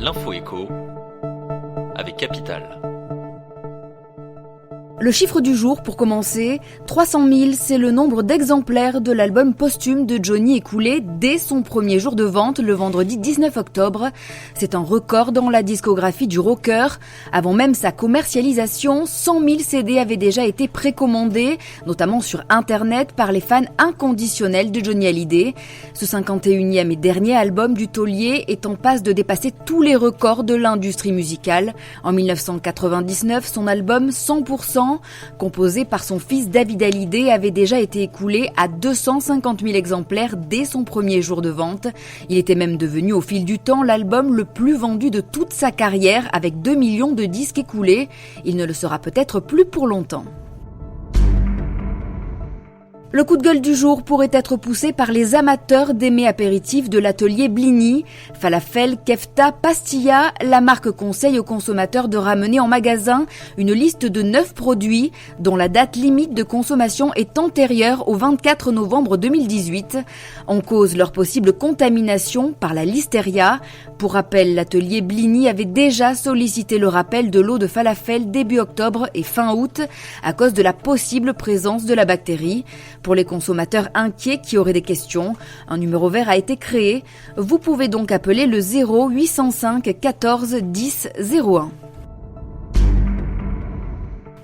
L'info écho avec Capital. Le chiffre du jour, pour commencer, 300 000, c'est le nombre d'exemplaires de l'album posthume de Johnny écoulé dès son premier jour de vente, le vendredi 19 octobre. C'est un record dans la discographie du rocker. Avant même sa commercialisation, 100 000 CD avaient déjà été précommandés, notamment sur Internet, par les fans inconditionnels de Johnny Hallyday. Ce 51e et dernier album du taulier est en passe de dépasser tous les records de l'industrie musicale. En 1999, son album 100%, composé par son fils David Hallyday, avait déjà été écoulé à 250 000 exemplaires dès son premier jour de vente. Il était même devenu au fil du temps l'album le plus vendu de toute sa carrière, avec 2 millions de disques écoulés. Il ne le sera peut-être plus pour longtemps. Le coup de gueule du jour pourrait être poussé par les amateurs des mets apéritifs de l'atelier Blini. Falafel, kefta, pastilla, la marque conseille aux consommateurs de ramener en magasin une liste de 9 produits dont la date limite de consommation est antérieure au 24 novembre 2018. En cause leur possible contamination par la listeria. Pour rappel, l'atelier Blini avait déjà sollicité le rappel de l'eau de falafel début octobre et fin août à cause de la possible présence de la bactérie. Pour les consommateurs inquiets qui auraient des questions, un numéro vert a été créé. Vous pouvez donc appeler le 0805 14 10 01.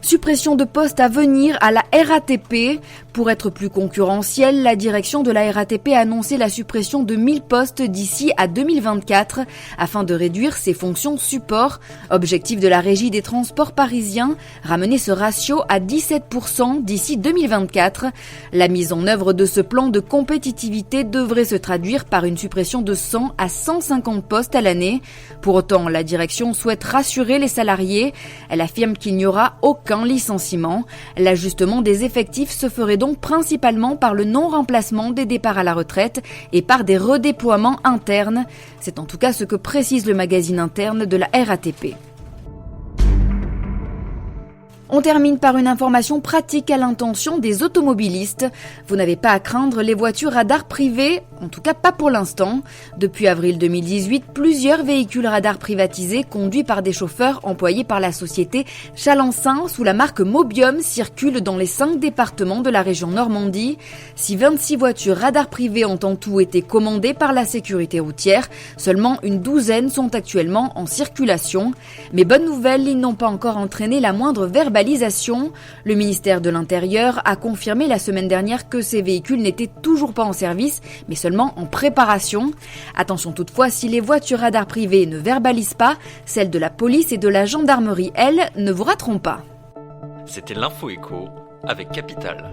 Suppression de postes à venir à la RATP. Pour être plus concurrentielle, la direction de la RATP a annoncé la suppression de 1000 postes d'ici à 2024 afin de réduire ses fonctions support. Objectif de la Régie des transports parisiens, ramener ce ratio à 17% d'ici 2024. La mise en œuvre de ce plan de compétitivité devrait se traduire par une suppression de 100 à 150 postes à l'année. Pour autant, la direction souhaite rassurer les salariés. Elle affirme qu'il n'y aura aucun licenciement. L'ajustement des effectifs se ferait donc principalement par le non-remplacement des départs à la retraite et par des redéploiements internes. C'est en tout cas ce que précise le magazine interne de la RATP. On termine par une information pratique à l'intention des automobilistes. Vous n'avez pas à craindre les voitures radars privées, en tout cas pas pour l'instant. Depuis avril 2018, plusieurs véhicules radars privatisés conduits par des chauffeurs employés par la société Chalençin sous la marque Mobium circulent dans les 5 départements de la région Normandie. Si 26 voitures radars privées ont en tout été commandées par la sécurité routière, seulement une douzaine sont actuellement en circulation. Mais bonne nouvelle, ils n'ont pas encore entraîné la moindre verbalisation. Le ministère de l'Intérieur a confirmé la semaine dernière que ces véhicules n'étaient toujours pas en service, mais seulement en préparation. Attention toutefois, si les voitures radars privées ne verbalisent pas, celles de la police et de la gendarmerie, elles, ne vous rateront pas. C'était l'info écho avec Capital.